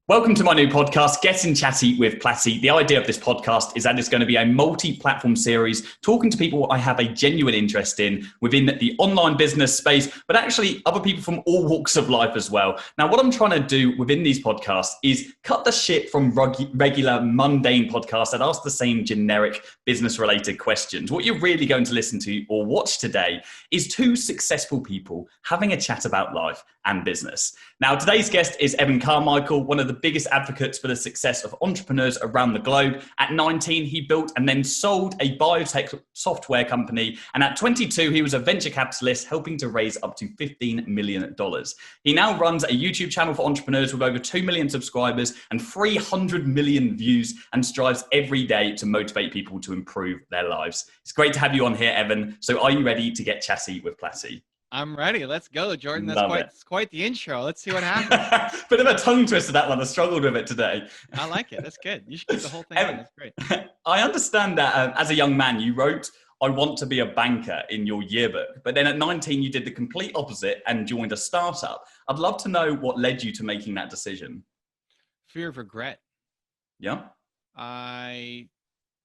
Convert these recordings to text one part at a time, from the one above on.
Welcome to my new podcast, Gettin Chatty with Platty. The idea of this podcast is that it's going to be a multi-platform series talking to people I have a genuine interest in within the online business space, but actually other people from all walks of life as well. Now, what I'm trying to do within these podcasts is cut the shit from regular mundane podcasts that ask the same generic business-related questions. What you're really going to listen to or watch today is two successful people having a chat about life and business. Now, today's guest is Evan Carmichael, one of the biggest advocates for the success of entrepreneurs around the globe. At 19, he built and then sold a biotech software company. And at 22, he was a venture capitalist helping to raise up to $15 million. He now runs a YouTube channel for entrepreneurs with over 2 million subscribers and 300 million views and strives every day to motivate people to improve their lives. It's great to have you on here, Evan. So are you ready to get chatty with Platty? I'm ready. Let's go, Jordan. That's quite the intro. Let's see what happens. Bit of a tongue twister, that one. I struggled with it today. I like it. That's good. You should keep the whole thing in. That's great. I understand that as a young man, you wrote, "I want to be a banker" in your yearbook. But then at 19, you did the complete opposite and joined a startup. I'd love to know what led you to making that decision. Fear of regret. Yeah. I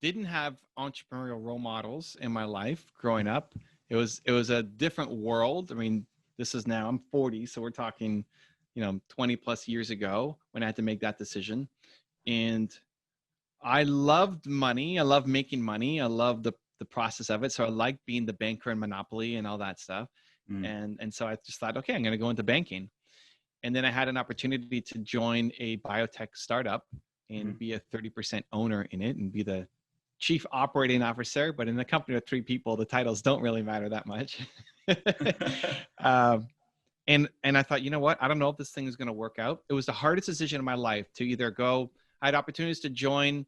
didn't have entrepreneurial role models in my life growing up. It was a different world. I mean, I'm 40, so we're talking, 20 plus years ago when I had to make that decision. And I loved money. I love making money. I love the process of it. So I like being the banker and Monopoly and all that stuff. And so I just thought, okay, I'm going to go into banking. And then I had an opportunity to join a biotech startup and be a 30% owner in it and be the chief operating officer. But in a company with 3 people, the titles don't really matter that much. And I thought, you know what? I don't know if this thing is going to work out. It was the hardest decision in my life to either go. I had opportunities to join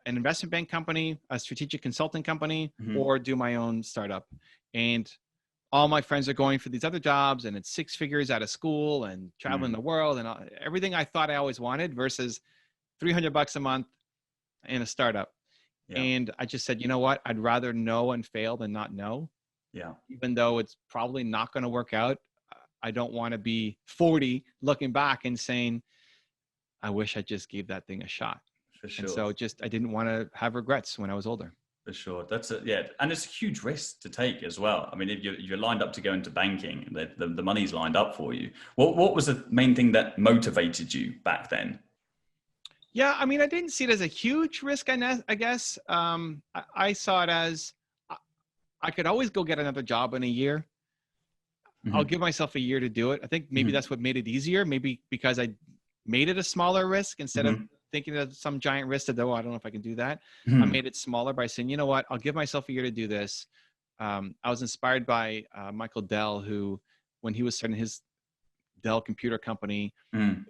an investment bank company, a strategic consulting company, or do my own startup. And all my friends are going for these other jobs, and it's 6 figures out of school and traveling the world and everything I thought I always wanted versus $300 a month in a startup. Yeah. And I just said, you know what? I'd rather know and fail than not know. Yeah. Even though it's probably not going to work out, I don't want to be 40 looking back and saying, I wish I just gave that thing a shot. For sure. And so I didn't want to have regrets when I was older. For sure. And it's a huge risk to take as well. I mean, if you're lined up to go into banking, the money's lined up for you. What was the main thing that motivated you back then? Yeah, I mean, I didn't see it as a huge risk, I guess. I saw it as I could always go get another job in a year. I'll give myself a year to do it. I think maybe that's what made it easier. Maybe because I made it a smaller risk instead of thinking of some giant risk that, I don't know if I can do that. I made it smaller by saying, you know what, I'll give myself a year to do this. I was inspired by Michael Dell, who, when he was starting his Dell computer company,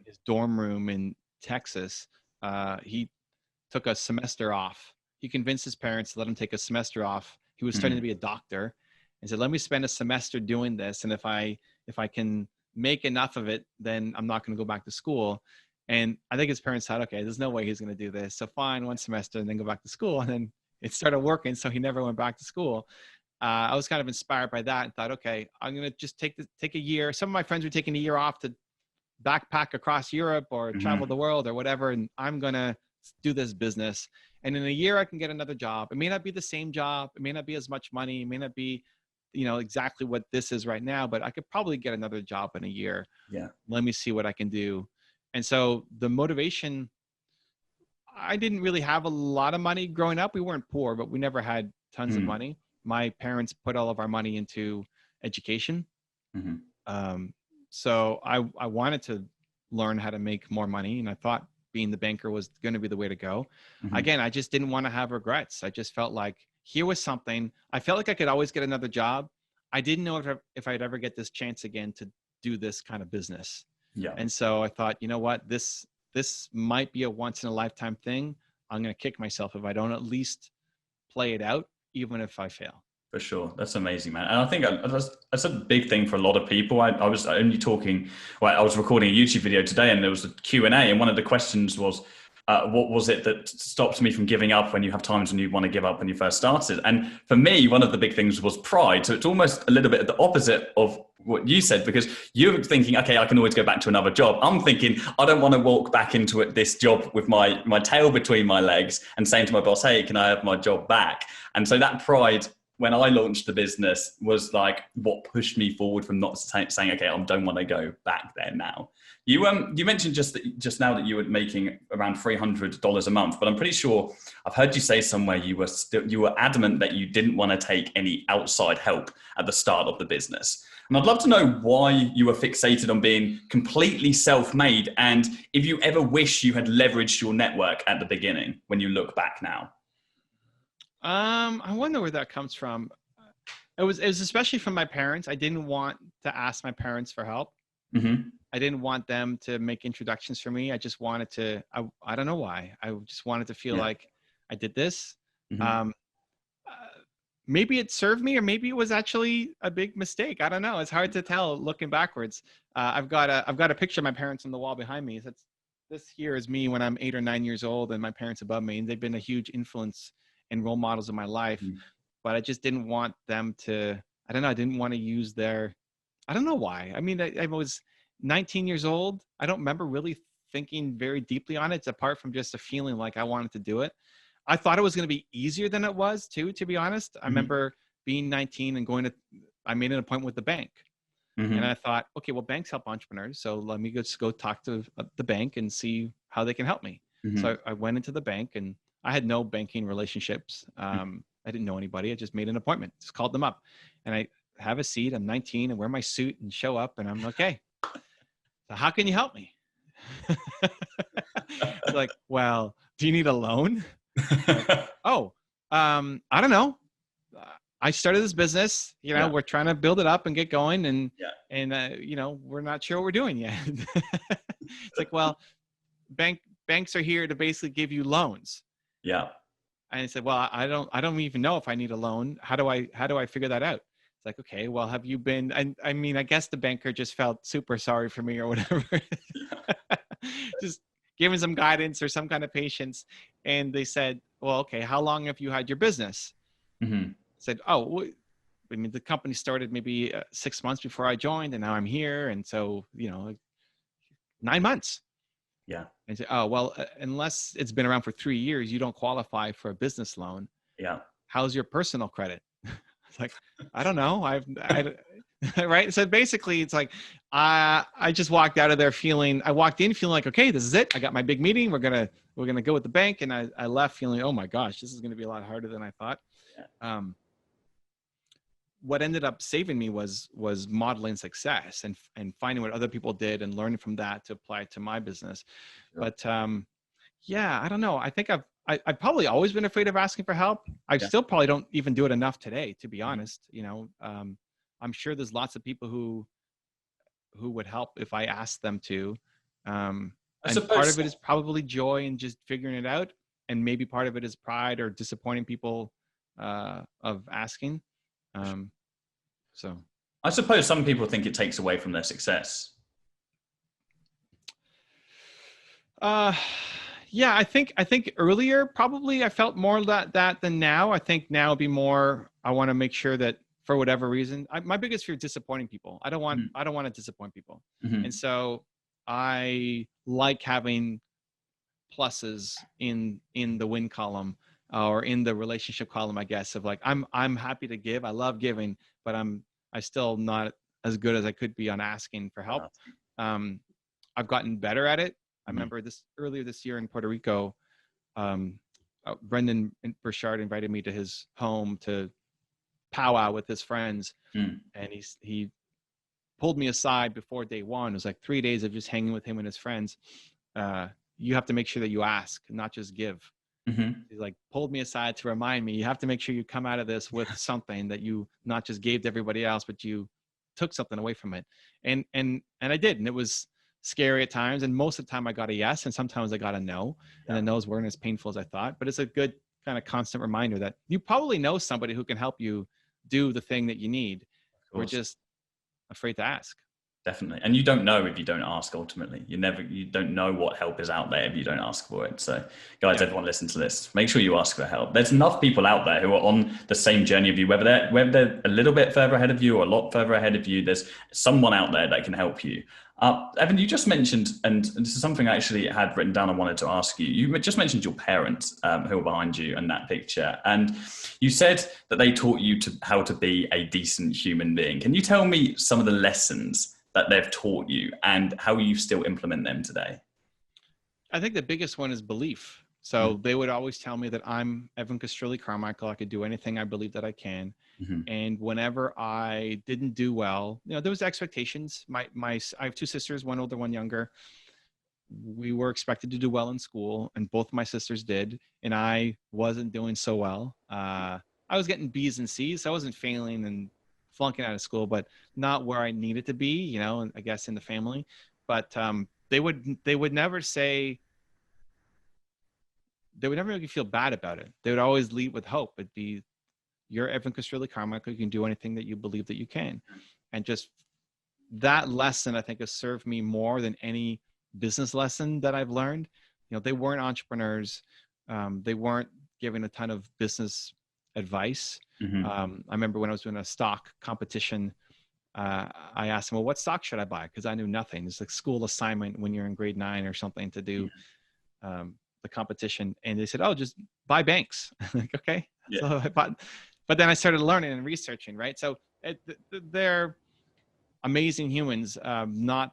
his dorm room in Texas, he took a semester off. He convinced his parents to let him take a semester off. He was starting to be a doctor and said, let me spend a semester doing this. And if I can make enough of it, then I'm not going to go back to school. And I think his parents thought, okay, there's no way he's going to do this. So fine, 1 semester and then go back to school. And then it started working. So he never went back to school. I was kind of inspired by that and thought, okay, I'm going to just take a year. Some of my friends were taking a year off to backpack across Europe or travel the world or whatever. And I'm going to do this business. And in a year, I can get another job. It may not be the same job. It may not be as much money. It may not be, exactly what this is right now, but I could probably get another job in a year. Yeah. Let me see what I can do. And so the motivation, I didn't really have a lot of money growing up. We weren't poor, but we never had tons of money. My parents put all of our money into education. So I wanted to learn how to make more money. And I thought being the banker was going to be the way to go. Again, I just didn't want to have regrets. I just felt like here was something. I felt like I could always get another job. I didn't know if I'd ever get this chance again to do this kind of business. Yeah. And so I thought, you know what, this might be a once in a lifetime thing. I'm going to kick myself if I don't at least play it out, even if I fail. For sure. That's amazing, man. And I think that's a big thing for a lot of people. I was only talking, I was recording a YouTube video today and there was a Q&A, and one of the questions was, what was it that stopped me from giving up when you have times when you want to give up when you first started? And for me, one of the big things was pride. So it's almost a little bit the opposite of what you said, because you're thinking, okay, I can always go back to another job. I'm thinking, I don't want to walk back into this job with my tail between my legs and saying to my boss, hey, can I have my job back? And so that pride, when I launched the business, was like what pushed me forward from not saying, okay, I don't want to go back there now. You mentioned just now that you were making around $300 a month, but I'm pretty sure I've heard you say somewhere you were adamant that you didn't want to take any outside help at the start of the business. And I'd love to know why you were fixated on being completely self-made, and if you ever wish you had leveraged your network at the beginning when you look back now. I wonder where that comes from. It was especially from my parents. I didn't want to ask my parents for help. Mm-hmm. I didn't want them to make introductions for me. I just wanted to, I don't know why. I just wanted to feel like I did this. Mm-hmm. Maybe it served me, or maybe it was actually a big mistake. I don't know. It's hard to tell looking backwards. I've got a picture of my parents on the wall behind me. This here is me when I'm 8 or 9 years old, and my parents above me, and they've been a huge influence and role models in my life. Mm-hmm. But I just didn't want them to, I don't know. I didn't want to use I don't know why. I mean, I was 19 years old. I don't remember really thinking very deeply on it, apart from just a feeling like I wanted to do it. I thought it was going to be easier than it was too, to be honest. I remember being 19 and I made an appointment with the bank. Mm-hmm. And I thought, okay, well, banks help entrepreneurs. So let me just go talk to the bank and see how they can help me. Mm-hmm. So I went into the bank, and I had no banking relationships. I didn't know anybody. I just made an appointment, just called them up, and I have a seat. I'm 19 and wear my suit and show up, and I'm like, okay, so how can you help me? It's like, well, do you need a loan? I don't know. I started this business, we're trying to build it up and get going, and we're not sure what we're doing yet. It's like, well, banks are here to basically give you loans. Yeah. And I said, well, I don't even know if I need a loan. How do I figure that out? It's like, okay, well, have you been, and I mean, I guess the banker just felt super sorry for me or whatever. Just giving some guidance or some kind of patience. And they said, well, okay, how long have you had your business? Mm-hmm. I said, oh, I mean, the company started maybe 6 months before I joined, and now I'm here. And so, 9 months. Yeah. And say, oh, well, unless it's been around for 3 years, you don't qualify for a business loan. Yeah. How's your personal credit? It's like, I don't know. Right. So basically it's like, I just walked out of there I walked in feeling like, okay, this is it. I got my big meeting. We're going to go with the bank. And I left feeling, oh my gosh, this is going to be a lot harder than I thought. Yeah. What ended up saving me was modeling success and finding what other people did and learning from that to apply to my business. Sure. But I don't know. I think I've probably always been afraid of asking for help. I still probably don't even do it enough today, to be honest. I'm sure there's lots of people who would help if I asked them to. And part of it is probably joy and just figuring it out. And maybe part of it is pride or disappointing people of asking. So I suppose some people think it takes away from their success. Yeah, I think earlier probably I felt more that than now. I think now it'd be more, I want to make sure that for whatever reason, my biggest fear is disappointing people. I don't want to disappoint people. Mm-hmm. And so I like having pluses in the win column or in the relationship column, I guess, of like, I'm happy to give. I love giving, but I'm still not as good as I could be on asking for help. I've gotten better at it. I remember earlier this year in Puerto Rico, Brendan Burchard invited me to his home to powwow with his friends. And he pulled me aside before day one. It was like 3 days of just hanging with him and his friends. You have to make sure that you ask, not just give. Mm-hmm. He like pulled me aside to remind me, you have to make sure you come out of this with something that you not just gave to everybody else, but you took something away from it. And I did. And it was scary at times. And most of the time I got a yes. And sometimes I got a no. And the no's weren't as painful as I thought, but it's a good kind of constant reminder that you probably know somebody who can help you do the thing that you need. We're just afraid to ask. Definitely. And you don't know if you don't ask. Ultimately, you don't know what help is out there if you don't ask for it. So guys, everyone listen to this, make sure you ask for help. There's enough people out there who are on the same journey of you, whether they're a little bit further ahead of you or a lot further ahead of you. There's someone out there that can help you. Evan, you just mentioned, and this is something I actually had written down, I wanted to ask you. You just mentioned your parents who are behind you in that picture. And you said that they taught you how to be a decent human being. Can you tell me some of the lessons that they've taught you and how you still implement them today? I think the biggest one is belief. So they would always tell me that I'm Evan Carmichael. I could do anything I believe that I can. And whenever I didn't do well, there was expectations. I have two sisters, one older, one younger. We were expected to do well in school, and both my sisters did, and I wasn't doing so well. I was getting B's and C's, so I wasn't failing and flunking out of school, but not where I needed to be, I guess in the family. But they would never say, they would never make you feel bad about it. They would always lead with hope. It'd be, you're Evan Carmichael. You can do anything that you believe that you can. And just that lesson, I think, has served me more than any business lesson that I've learned. They weren't entrepreneurs. They weren't giving a ton of business advice. I remember when I was doing a stock competition, I asked them, well, what stock should I buy? Because I knew nothing. It's like school assignment when you're in grade 9 or something to do the competition. And they said, oh, just buy banks. Like, okay. Yeah. So I bought, but then I started learning and researching, right? So they're amazing humans, not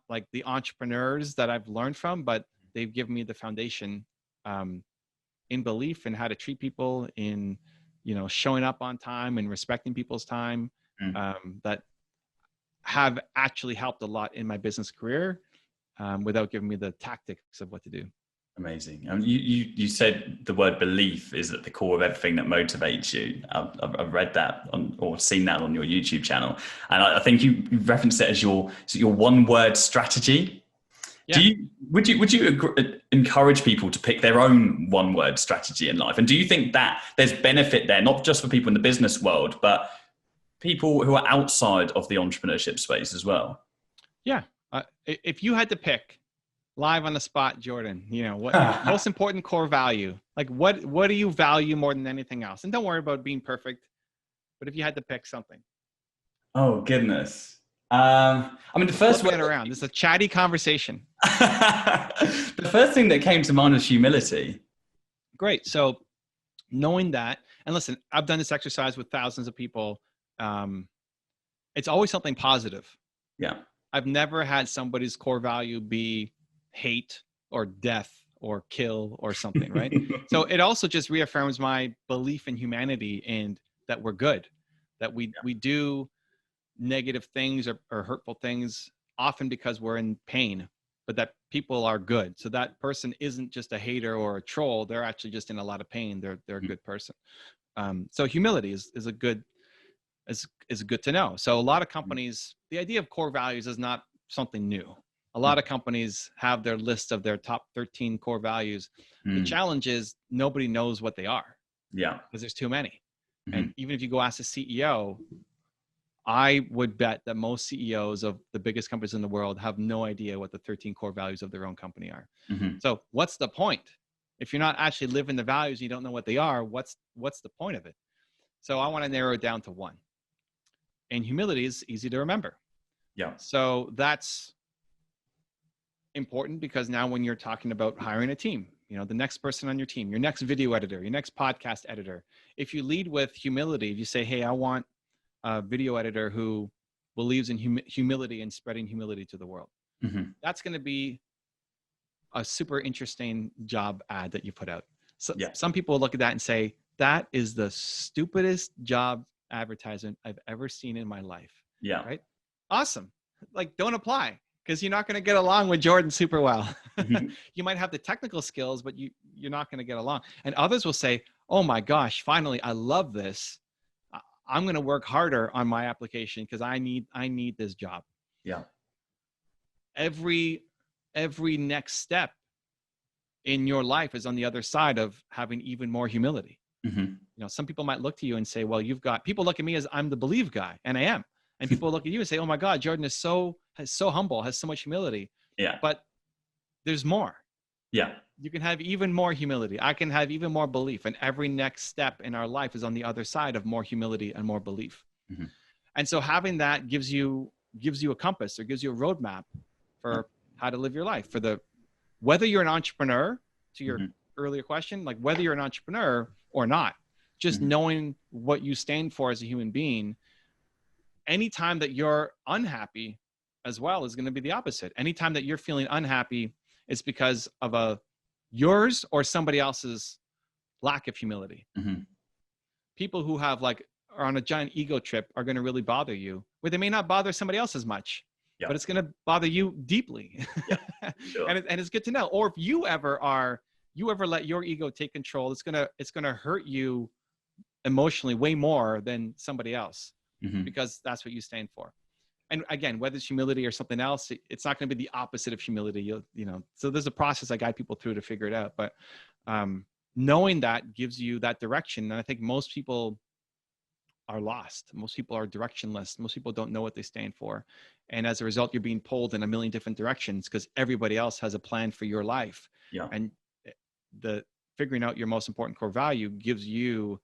like the entrepreneurs that I've learned from, but they've given me the foundation in belief and how to treat people, in showing up on time and respecting people's time, that have actually helped a lot in my business career, without giving me the tactics of what to do. Amazing. You said the word belief is at the core of everything that motivates you. I've read that or seen that on your YouTube channel, and I think you referenced it as your one word strategy. Yeah. Would you encourage people to pick their own one word strategy in life? And do you think that there's benefit there, not just for people in the business world, but people who are outside of the entrepreneurship space as well? Yeah. If you had to pick live on the spot, Jordan, what most important core value, like what do you value more than anything else? And don't worry about being perfect, but if you had to pick something. Oh goodness. The first word around. This is a chatty conversation. The first thing that came to mind was humility. Great. So knowing that, and listen, I've done this exercise with thousands of people. It's always something positive. Yeah. I've never had somebody's core value be hate or death or kill or something, right? So it also just reaffirms my belief in humanity and that we're good, that we do negative things or hurtful things often because we're in pain, but that people are good. So that person isn't just a hater or a troll. They're actually just in a lot of pain. They're a good person. So humility is good to know. So a lot of companies, the idea of core values is not something new. A lot of companies have their list of their top 13 core values. The challenge is nobody knows what they are. Yeah. Because there's too many. And even if you go ask a CEO, I would bet that most CEOs of the biggest companies in the world have no idea what the 13 core values of their own company are. So what's the point? If you're not actually living the values, you don't know what they are, what's the point of it? So I want to narrow it down to one. And humility is easy to remember. Yeah. So that's important because now when you're talking about hiring a team, the next person on your team, your next video editor, your next podcast editor, if you lead with humility, if you say, hey, I want a video editor who believes in humility and spreading humility to the world, that's going to be a super interesting job ad that you put out. So some people will look at that and say, that is the stupidest job advertisement I've ever seen in my life. Yeah. Right. Awesome. Like, don't apply, because you're not going to get along with Jordan super well. You might have the technical skills, but you're not going to get along. And others will say, oh my gosh, finally, I love this. I'm going to work harder on my application because I need this job. Yeah. Every next step in your life is on the other side of having even more humility. Some people might look to you and say, well, people look at me as I'm the believe guy, and I am. And people look at you and say, oh my God, Jordan is so is so humble, has so much humility. Yeah. But there's more. Yeah. You can have even more humility. I can have even more belief. And every next step in our life is on the other side of more humility and more belief. Mm-hmm. And so having that gives you a compass, or gives you a roadmap for how to live your life. Whether you're an entrepreneur, to your earlier question, like whether you're an entrepreneur or not, just knowing what you stand for as a human being. Anytime that you're unhappy as well is going to be the opposite. Anytime that you're feeling unhappy, it's because of yours or somebody else's lack of humility. People who are on a giant ego trip are going to really bother you, where they may not bother somebody else as much, but it's going to bother you deeply. Sure. and it's good to know. Or if you ever let your ego take control, it's going to hurt you emotionally way more than somebody else, because that's what you stand for. And again, whether it's humility or something else, it's not going to be the opposite of humility. So there's a process I guide people through to figure it out. But knowing that gives you that direction. And I think most people are lost. Most people are directionless. Most people don't know what they stand for. And as a result, you're being pulled in a million different directions because everybody else has a plan for your life. Yeah. And the figuring out your most important core value gives you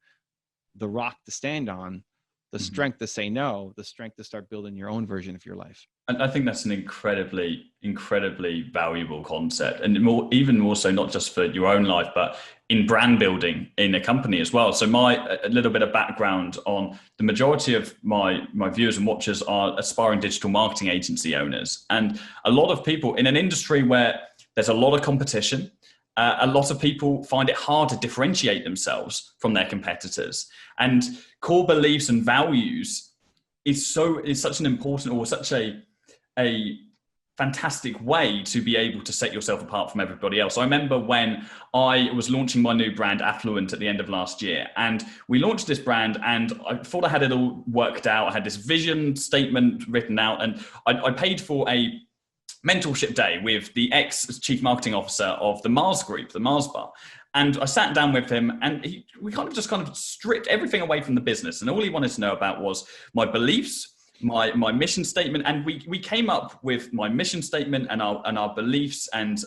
the rock to stand on, the strength to say no, the strength to start building your own version of your life. And I think that's an incredibly, incredibly valuable concept, and even more so, not just for your own life, but in brand building in a company as well. So a little bit of background on the majority of my viewers and watchers are aspiring digital marketing agency owners. And a lot of people in an industry where there's a lot of competition, a lot of people find it hard to differentiate themselves from their competitors. And core beliefs and values is such an important, or such a fantastic way to be able to set yourself apart from everybody else. I remember when I was launching my new brand, Affluent, at the end of last year, and we launched this brand, and I thought I had it all worked out. I had this vision statement written out, and I paid for a mentorship day with the ex-chief marketing officer of the Mars Group, the Mars Bar. And I sat down with him, and we kind of stripped everything away from the business. And all he wanted to know about was my beliefs, my mission statement. And we came up with my mission statement and our beliefs, and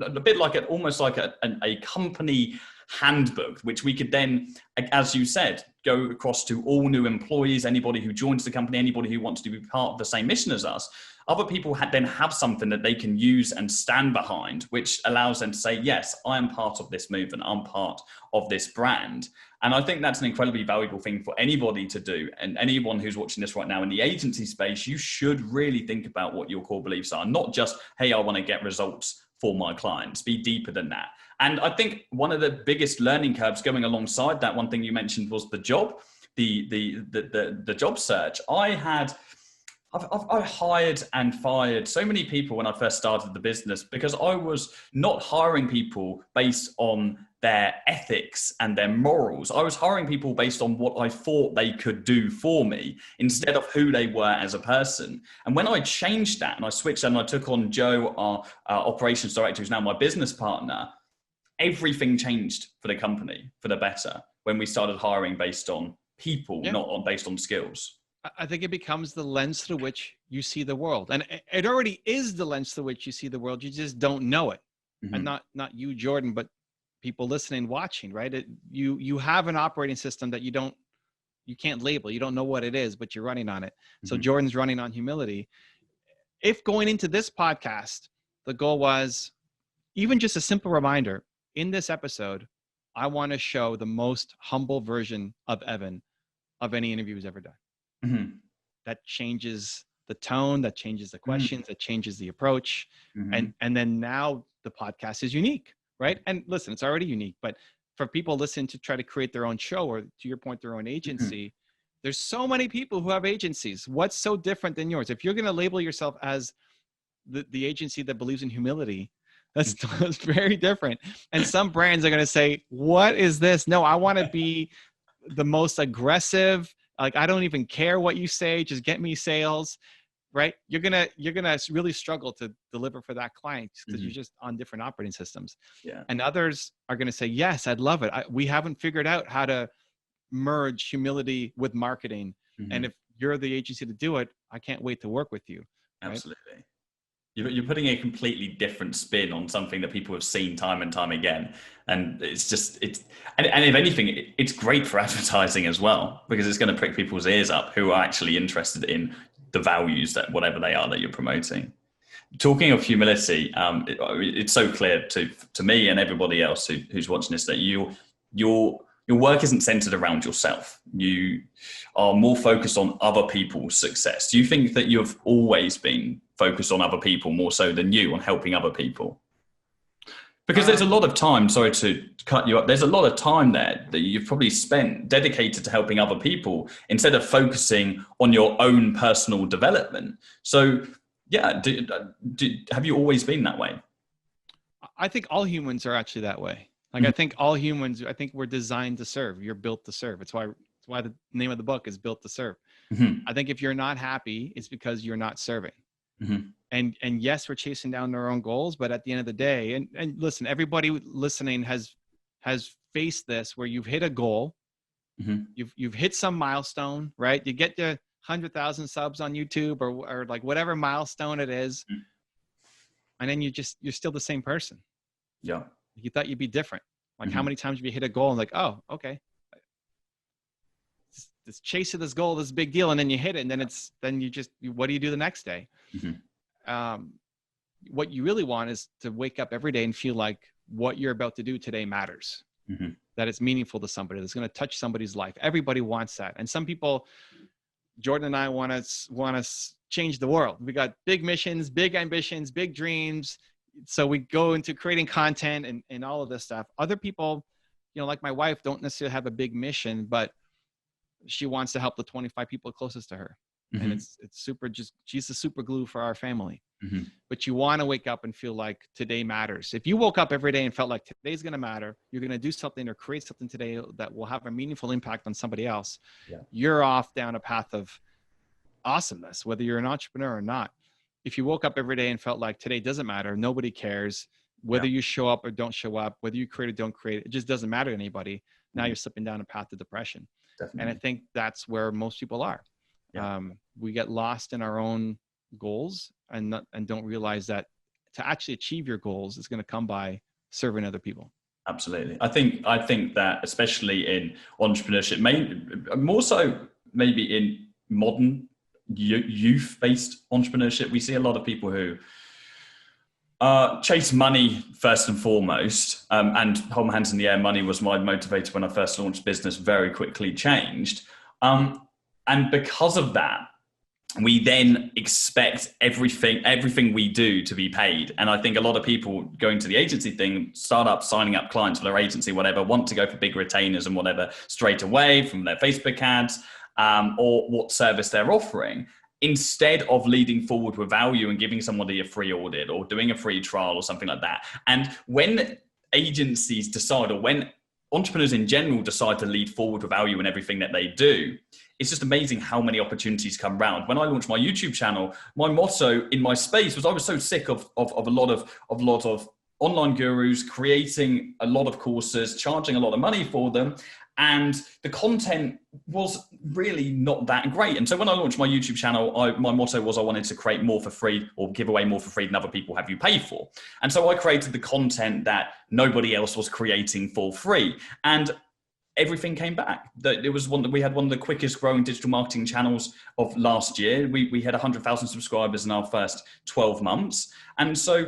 a bit like almost like a company handbook, which we could then, as you said, go across to all new employees, anybody who joins the company, anybody who wants to be part of the same mission as us. Other people then have something that they can use and stand behind, which allows them to say, yes, I am part of this movement. I'm part of this brand. And I think that's an incredibly valuable thing for anybody to do. And anyone who's watching this right now in the agency space, you should really think about what your core beliefs are. Not just, hey, I want to get results for my clients. Be deeper than that. And I think one of the biggest learning curves going alongside that, one thing you mentioned was the job, the job search. I hired and fired so many people when I first started the business because I was not hiring people based on their ethics and their morals. I was hiring people based on what I thought they could do for me instead of who they were as a person. And when I changed that and I switched and I took on Joe, our operations director, who's now my business partner, everything changed for the company for the better when we started hiring based on people, not based on skills. I think it becomes the lens through which you see the world. And it already is the lens through which you see the world. You just don't know it. And not you, Jordan, but people listening, watching, right? You have an operating system that you can't label. You don't know what it is, but you're running on it. So Jordan's running on humility. If going into this podcast, the goal was even just a simple reminder, in this episode, I want to show the most humble version of Evan of any interview he's ever done. That changes the tone, that changes the questions, that changes the approach. And then now the podcast is unique, right? And listen, it's already unique, but for people listening to try to create their own show, or to your point, their own agency, there's so many people who have agencies. What's so different than yours? If you're going to label yourself as the agency that believes in humility, that's very different. And some brands are going to say, what is this? No, I want to be the most aggressive. Like, I don't even care what you say, just get me sales, right? You're gonna really struggle to deliver for that client because you're just on different operating systems. Yeah. And others are gonna say, yes, I'd love it. We haven't figured out how to merge humility with marketing. And if you're the agency to do it, I can't wait to work with you. right? Absolutely. You're putting a completely different spin on something that people have seen time and time again. And and if anything, it's great for advertising as well, because it's going to prick people's ears up who are actually interested in the values that whatever they are that you're promoting. Talking of humility, it's so clear to me and everybody else who's watching this that your work isn't centered around yourself. You are more focused on other people's success. Do you think that you've always been focused on other people more so than you on helping other people? Because there's a lot of time, sorry to cut you up, there's a lot of time there that you've probably spent dedicated to helping other people instead of focusing on your own personal development. So yeah, have you always been that way? I think all humans are actually that way. Like, I think all humans, I think we're designed to serve. You're built to serve. It's why the name of the book is Built to Serve. I think if you're not happy, it's because you're not serving. And yes, we're chasing down our own goals, but at the end of the day, and listen, everybody listening has faced this where you've hit a goal, you've hit some milestone, right? You get to 100,000 subs on YouTube or like whatever milestone it is, and then you're still the same person. Yeah. You thought you'd be different. Like how many times have you hit a goal and like, oh, okay, this chase of this goal, this big deal, and then you hit it, and then what do you do the next day? What you really want is to wake up every day and feel like what you're about to do today matters, that it's meaningful to somebody, that's going to touch somebody's life. Everybody wants that. And some people, Jordan and I want to change the world. We got big missions, big ambitions, big dreams. So we go into creating content and all of this stuff. Other people, like my wife, don't necessarily have a big mission, but she wants to help the 25 people closest to her. And it's super, she's the super glue for our family. But you want to wake up and feel like today matters. If you woke up every day and felt like today's going to matter, you're going to do something or create something today that will have a meaningful impact on somebody else. You're off down a path of awesomeness, whether you're an entrepreneur or not. If you woke up every day and felt like today doesn't matter, nobody cares, whether you show up or don't show up, whether you create or don't create, it just doesn't matter to anybody. Now you're slipping down a path to depression. Definitely. And I think that's where most people are. We get lost in our own goals and don't realize that to actually achieve your goals is going to come by serving other people. Absolutely. I think that especially in entrepreneurship, more so maybe in modern youth-based entrepreneurship, we see a lot of people who chase money first and foremost, and hold my hands in the air. Money was my motivator when I first launched business. Very quickly changed, and because of that, we then expect everything we do to be paid. And I think a lot of people going to the agency thing, start up signing up clients for their agency, whatever, want to go for big retainers and whatever straight away from their Facebook ads, or what service they're offering, instead of leading forward with value and giving somebody a free audit or doing a free trial or something like that. And when agencies decide, or when entrepreneurs in general decide to lead forward with value in everything that they do, it's just amazing how many opportunities come around. When I launched my YouTube channel, my motto in my space was I was so sick of a lot of online gurus creating a lot of courses, charging a lot of money for them, and the content was really not that great. And so when I launched my YouTube channel, my motto was I wanted to create more for free, or give away more for free than other people have you pay for. And so I created the content that nobody else was creating for free. And everything came back. We had one of the quickest growing digital marketing channels of last year. We had 100,000 subscribers in our first 12 months. And so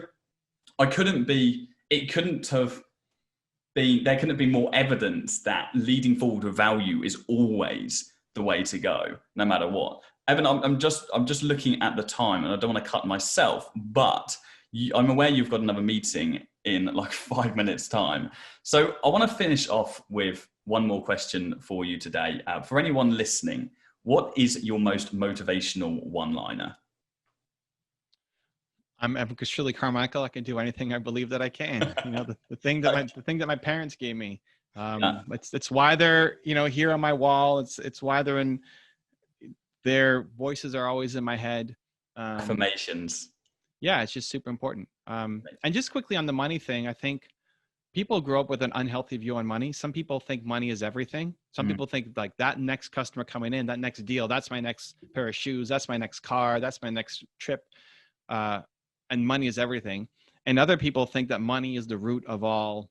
there couldn't have been more evidence that leading forward with value is always the way to go, no matter what. Evan, I'm just looking at the time, and I don't want to cut myself, but I'm aware you've got another meeting in like 5 minutes time. So I want to finish off with one more question for you today. For anyone listening, what is your most motivational one-liner? I'm Evan Carmichael. I can do anything I believe that I can. The thing that my parents gave me. It's why they're here on my wall. It's why their voices are always in my head. Affirmations. Yeah, it's just super important. And just quickly on the money thing, I think people grow up with an unhealthy view on money. Some people think money is everything. Some people think like that next customer coming in, that next deal, that's my next pair of shoes, that's my next car, that's my next trip. And money is everything. And other people think that money is the root of all,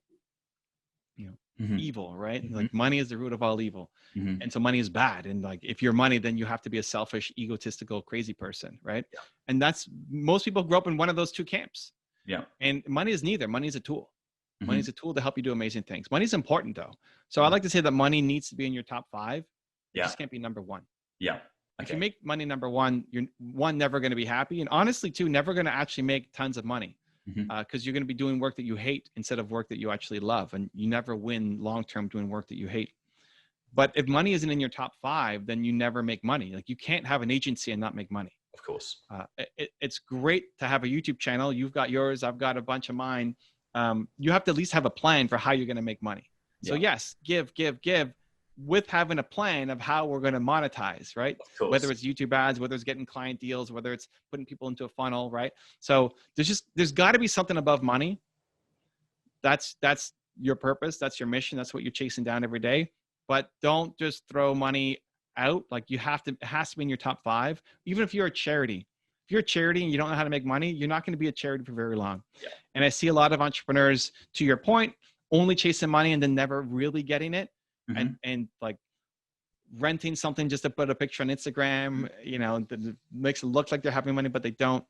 evil, right? Like money is the root of all evil. And so money is bad. And like, if you're money, then you have to be a selfish, egotistical, crazy person, right? Yeah. And most people grow up in one of those two camps. Yeah. And money is neither. Money is a tool. Money is a tool to help you do amazing things. Money is important though. So I like to say that money needs to be in your top 5. It just can't be number 1. Yeah. Okay. If you make money number 1, you're never going to be happy. And honestly too, never going to actually make tons of money. Because you're going to be doing work that you hate instead of work that you actually love. And you never win long-term doing work that you hate. But if money isn't in your top 5, then you never make money. Like you can't have an agency and not make money. Of course. It's great to have a YouTube channel. You've got yours. I've got a bunch of mine. You have to at least have a plan for how you're going to make money. So yes, give with having a plan of how we're going to monetize, right? Whether it's YouTube ads, whether it's getting client deals, whether it's putting people into a funnel, right? So there's got to be something above money. That's your purpose. That's your mission. That's what you're chasing down every day. But don't just throw money out. Like it has to be in your top 5. Even if you're a charity. If you're a charity and you don't know how to make money, you're not going to be a charity for very long. Yeah. And I see a lot of entrepreneurs, to your point, only chasing money and then never really getting it. And like renting something just to put a picture on Instagram, that makes it look like they're having money, but they don't.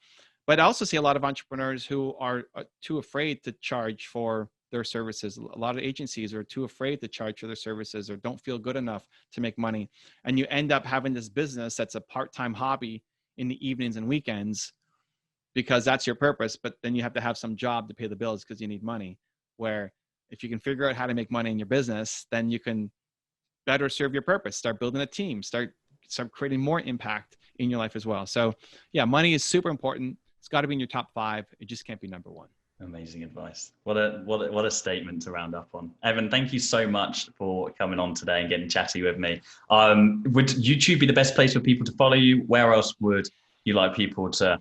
But I also see a lot of entrepreneurs who are too afraid to charge for their services. A lot of agencies are too afraid to charge for their services or don't feel good enough to make money. And you end up having this business that's a part-time hobby in the evenings and weekends because that's your purpose. But then you have to have some job to pay the bills because you need money. Where if you can figure out how to make money in your business, then you can better serve your purpose, start building a team, start creating more impact in your life as well. So yeah, money is super important. It's got to be in your top 5. It just can't be number 1. Amazing advice. What a statement to round up on. Evan, thank you so much for coming on today and getting chatty with me. Would YouTube be the best place for people to follow you? Where else would you like people to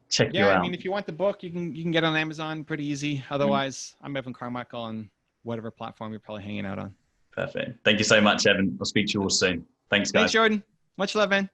check you out? Yeah, I mean, if you want the book, you can get it on Amazon pretty easy. Otherwise, I'm Evan Carmichael on whatever platform you're probably hanging out on. Perfect. Thank you so much, Evan. I'll speak to you all soon. Thanks, guys. Thanks, Jordan. Much love, man.